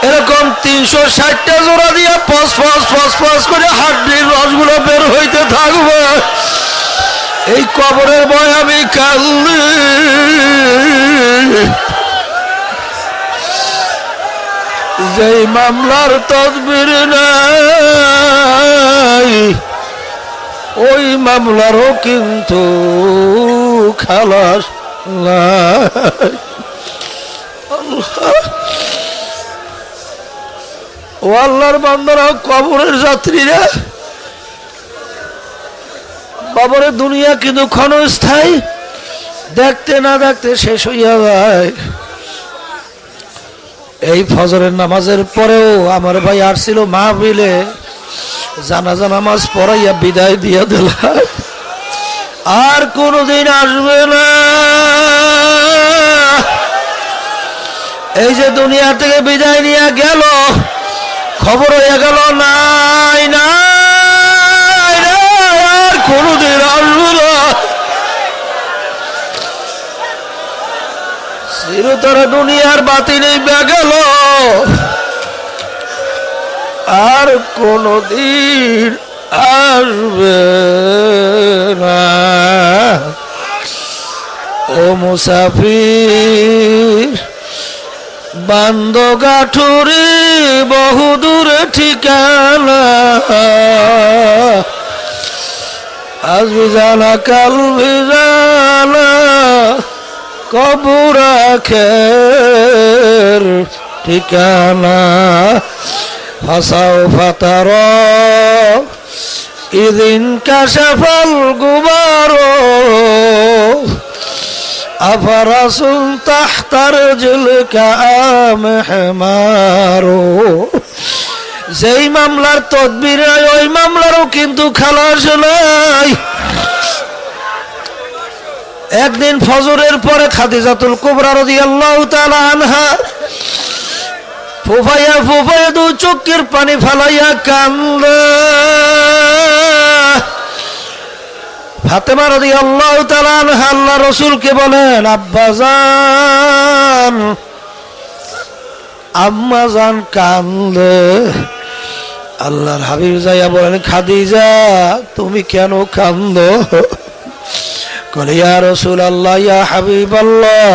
এরকম 360টা জোড়া দিয়ে পস পস পস পস করে হাড্ডির রসগুলো বের হইতে থাকবে। এই কবরের ভয় আমি কান্দি। যেই মামলার তদবির নাই ওই মামলারও কিন্তু খালাস নাই। ও আল্লাহর বান্দারা, কবরের যাত্রীরা, কবরের দুনিয়া কিন্তু ক্ষণস্থায়ী, দেখতে না দেখতে শেষ হইয়া যায়। এই ফজরের নামাজের পরেও আমার ভাই আসছিল মাহফিলে, জানাজা নামাজ পড়াইয়া বিদায় দিয়ে দিল, আর কোনদিন আসবে না। এই যে দুনিয়া থেকে বিদায় নিয়ে গেল, খবর হয়ে গেল নাই নাই আর কোনদিন আসবে না। চিরতরে দুনিয়ার বাতি নেই গেল, আর কোনদিন আসবে না। ও মুসাফির বান্দ গাঠুরি বহুদূর ঠিকানা, আজ বিজানা কাল বিজানা কবর আখের ঠিকানা। ফাসাও ফাতার ইদিন কাশাফাল গুবার, আফারাসুল তাহতার জুলকা মেহমারো। যেই মামলার তদবির ওই মামলারও কিন্তু খালাস নাই। একদিন ফজরের পরে খাদিজাতুল কুবরা রাদিয়াল্লাহু তাআলা আনহা ফুফাইয়া ফুফাইয়া দু চোখের পানি ফালাইয়া কান্দে। ফাতেমা রাদিয়াল্লাহু তাআলা আনহা আল্লাহ রাসূলকে বলেন, আব্বাজান আম্মাজান কান্দে। আল্লাহর হাবিব যাইয়া বলেন, খাদিজা তুমি কেন কান্দো? কলে ইয়া রাসূলুল্লাহ ইয়া হাবিবাল্লাহ,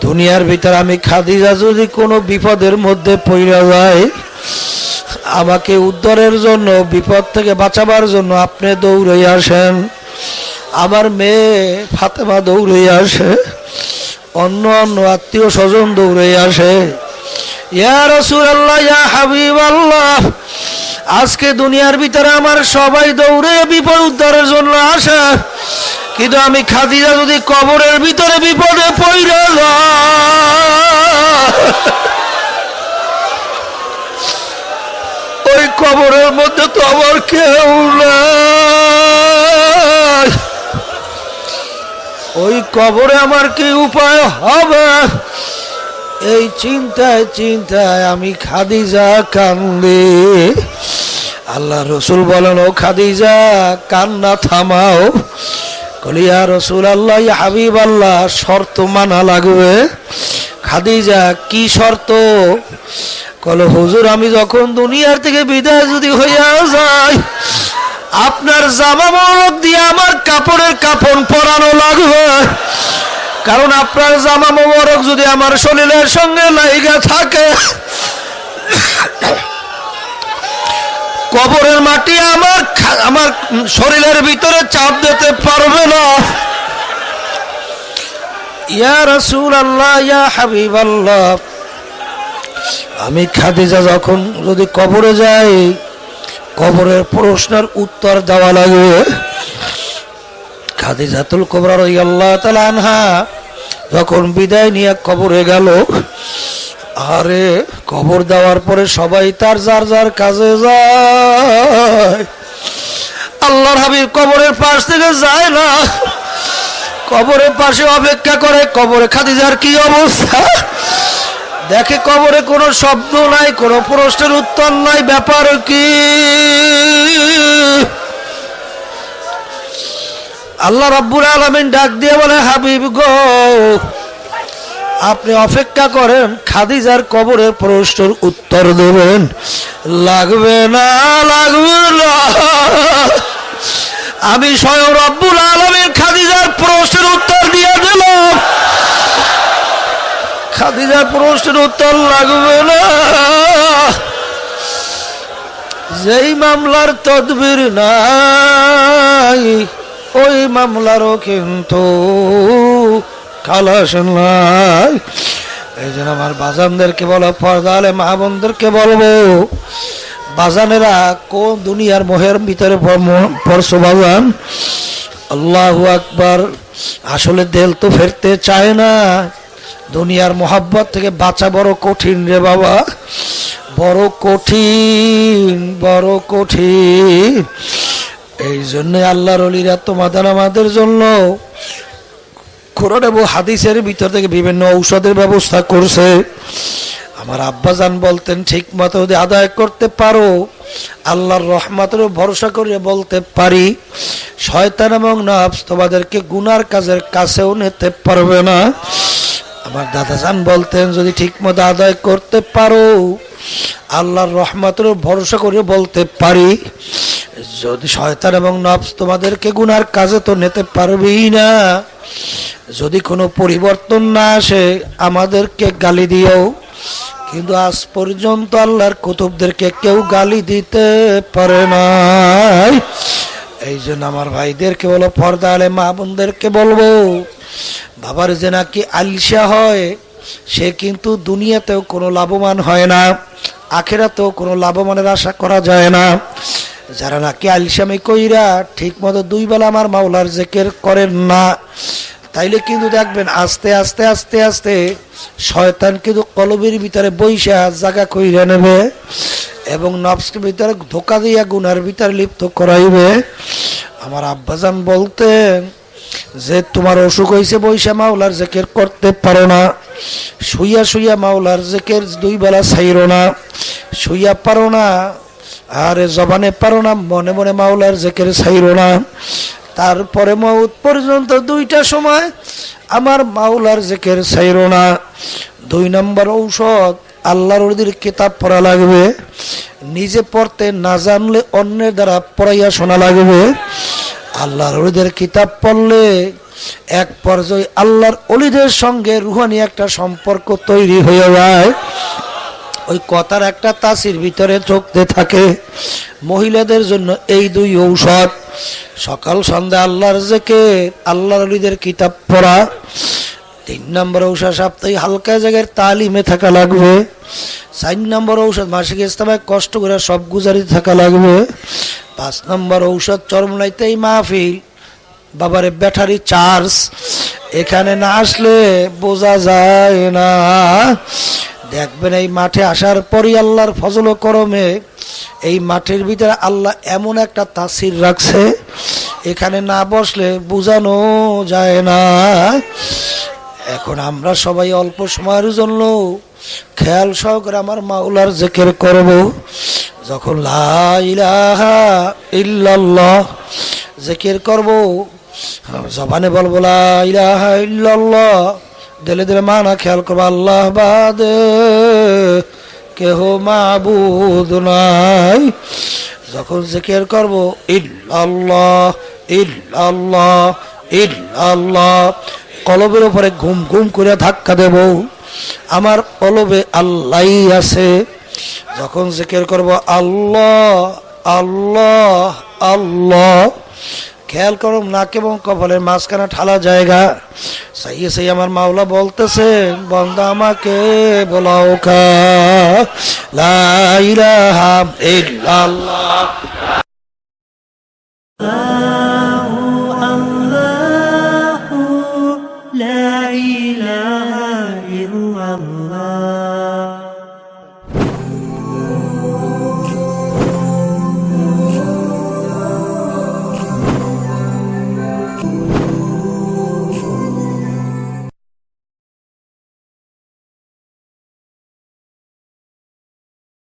দুনিয়ার ভিতর আমি খাদিজা যদি কোনো বিপদের মধ্যে পড়ে যায়, আমাকে উদ্ধারের জন্য, বিপদ থেকে বাঁচাবার জন্য আপনি দৌড়ে আসেন, আমার মেয়ে ফাতেমা দৌড়ে আসে, অন্য অন্য আত্মীয় স্বজন দৌড়ে আসে। ইয়া রাসূলুল্লাহ ইয়া হাবিবাল্লাহ, আজকে দুনিয়ার ভিতরে আমার সবাই দৌড়ে বিপদ উদ্ধারের জন্য আসে, কিন্তু আমি খাদিজা যদি কবরের ভিতরে বিপদে পড়ে যায়, ওই কবরের মধ্যে তো আমার কেউ নাই, ওই কবরে আমার কি উপায় হবে? এই চিন্তায় চিন্তায় আমি খাদিজা কান্দি। আল্লাহ রসুল বলেন, ও খাদিজা কান্না থামাও। কলি ইয়া রাসূলুল্লাহ ইয়া হাবিবাল্লাহ, শর্ত মানা লাগবে। খাদিজা কি শর্ত? কলে হুজুর আমি যখন দুনিয়ার থেকে বিদায় যদি হইয়া যাই, আপনার জামা মোবারক দিয়ে আমার কাপড়ের কাফন পরানো লাগবে, কারণ আপনার জামা মোবারক যদি আমার শরীরের সঙ্গে লাইগা থাকে, কবরের মাটি আমার শরীরের ভিতরে চাপ দিতে পারবে না। ইয়া রাসূলুল্লাহ ইয়া হাবিবাল্লাহ, আমি খাদিজা যখন যদি কবরে যাই, কবরের প্রশ্নের উত্তর দেওয়া লাগবে। খাদিজাতুল কুবরা রাদিয়াল্লাহু তাআলা আনহা যখন বিদায় নিয়ে কবরে গেল, আরে কবর দেওয়ার পরে সবাই তার যার যার কাজে যায়। আল্লাহর হাবিব কবরের পাশ থেকে যায় না, কবরের পাশে অপেক্ষা করে। কবরে খাদিজার কি অবস্থা দেখে, কবরে কোনো শব্দ নাই, কোনো প্রশ্নের উত্তর নাই, ব্যাপার কি? আল্লাহ রাব্বুল আলামিন ডাক দিয়ে বলে, হাবিব গো, আপনি অপেক্ষা করেন, খাদিজার কবরের প্রশ্নের উত্তর দেবেন। লাগবে না, লাগবে না, আমি স্বয়ং রব্বুল আলামিন খাদিজার প্রশ্নের উত্তর দিয়ে দিলাম। খাদিজার প্রশ্নের উত্তর লাগবে না। যেই মামলার তদবির নাই, ওই মামলারও কিন্তু খালাস নাই। এই জন্য আমার বাজানদেরকে বলো, পর্দা আলে মা বোনদেরকে বলবো, বাজানেরা কোন দুনিয়ার মোহের ভিতরে পড়ছো বাজান? আল্লাহু আকবার। আসলে দিল তো ফেরতে চায় না, দুনিয়ার মোহাব্বত থেকে বাঁচা বড় কঠিন রে বাবা, বড় কঠিন, বড় কঠিন। এই জন্য আল্লাহর ওলিরা তোমাদের আমাদের জন্য কোরআন এবং হাদিসের ভিতর থেকে বিভিন্ন ঔষধের ব্যবস্থা করছে। আমার আব্বাজান বলতেন, ঠিক মতো যদি আদায় করতে পারো, আল্লাহর রহমতের ভরসা করে বলতে পারি, শয়তান এবং নফস তোমাদেরকে গুনার কাজের কাছেও নিতে পারবে না। আমার দাদাজান বলতেন, যদি ঠিক মতো আদায় করতে পারো, আল্লাহর রহমতের ভরসা করে বলতে পারি, যদি শয়তান এবং নফস তোমাদেরকে গুনার কাজে তো নিতে পারবেই না। যদি কোনো পরিবর্তন না আসে আমাদেরকে গালি দিও, কিন্তু আজ পর্যন্ত আল্লাহর কুতুবদেরকে কেউ গালি দিতে পারে না। এই জন্য আমার ভাইদেরকে বলো, পর্দা আলে মা বোনদেরকে বলবো, বাবার যে নাকি আলসা হয়, সে কিন্তু দুনিয়াতেও কোনো লাভবান হয় না, আখিরাতেও কোনো লাভবানের আশা করা যায় না। যারা নাকি আলসামি কইরা ঠিক মতো দুই বেলা আমার মাওলার জিকির করেন না, তাইলে কিন্তু দেখবেন আস্তে আস্তে আস্তে আস্তে শয়তান কিন্তু কলবের ভিতরে বৈশা জায়গা কইরা নেবে এবং নফসের ভিতরে ধোকা দিয়া গুনার ভিতরে লিপ্ত করাইবে। আমার আব্বাজান বলতেন যে তোমার অসুখ হয়েছে বৈশা মাওলার জিকির করতে পারো না, শুইয়া শুইয়া মাওলার জিকির 2 বেলা ছাইরো না, শুইয়া পারো না, আর জবানে পারো না, মনে মনে মাওলার জিকির ছাইরো না, তারপরে মওত পর্যন্ত 2টা সময় আমার মাওলার জিকির ছাইরো না। 2 নম্বর ঔষধ আল্লাহর ওলিদের কিতাব পড়া লাগবে, নিজে পড়তে না জানলে অন্যের দ্বারা পড়াইয়া শোনা লাগবে। আল্লাহর ওলিদের কিতাব পড়লে এক পর্যায়ে আল্লাহর ওলিদের সঙ্গে রুহানি একটা সম্পর্ক তৈরি হয়ে যায়। ওই কথার একটা তাসির ভিতরে চোখতে থাকে। মহিলাদের জন্য এই 2 ঔষধ, সকাল সন্ধ্যা আল্লাহর জিকির, আল্লাহর ওলিদের কিতাব পড়া। 3 নম্বর ঔষধ সাপ্তাহিক হালকা জায়গায় তালিমে থাকা লাগবে। 4 নম্বর ঔষধ মাসিক ইস্তেমায় কষ্ট করে সব গুজারি থাকা লাগবে। 5 নম্বর ঔষধ চরমলাইতেই মাহফিল, বাবারে ব্যাটারি চার্জ, এখানে না আসলে বোঝা যায় না। দেখবেন এই মাঠে আসার পরই আল্লাহর ফজল ও করমে এই মাঠের ভিতরে আল্লাহ এমন একটা তাসির রাখছে, এখানে না বসলে বোঝানো যায় না। এখন আমরা সবাই অল্প সময়ের জন্য খেয়াল সহকারে আমার মাওলার জিকির করব। যখন লা ইলাহা ইল্লাল্লাহ জিকির করব, জবানে বলবো লা ইলাহা ইল্লাল্লাহ, দিলে দিলে মানা খেয়াল করবো আল্লাহ বাদে কেহ মাবুদ নাই। যখন জিকির করব ইল্লাল্লাহ ইল্লাল্লাহ ইল্লাল্লাহ, কলবের উপরে ঘুম ঘুম করে ধাক্কা দেব, আমার কলবে আল্লাহই আছে। যখন জিকির করব আল্লাহ আল্লাহ আল্লাহ, খেয়াল করো নাক এবং কপালের মাঝখানে ঠালা জায়গা, সেই আমার মাওলা বলতেছেন বান্দা আমাকে বলাও কা লা ইলাহা ইল্লাল্লাহ।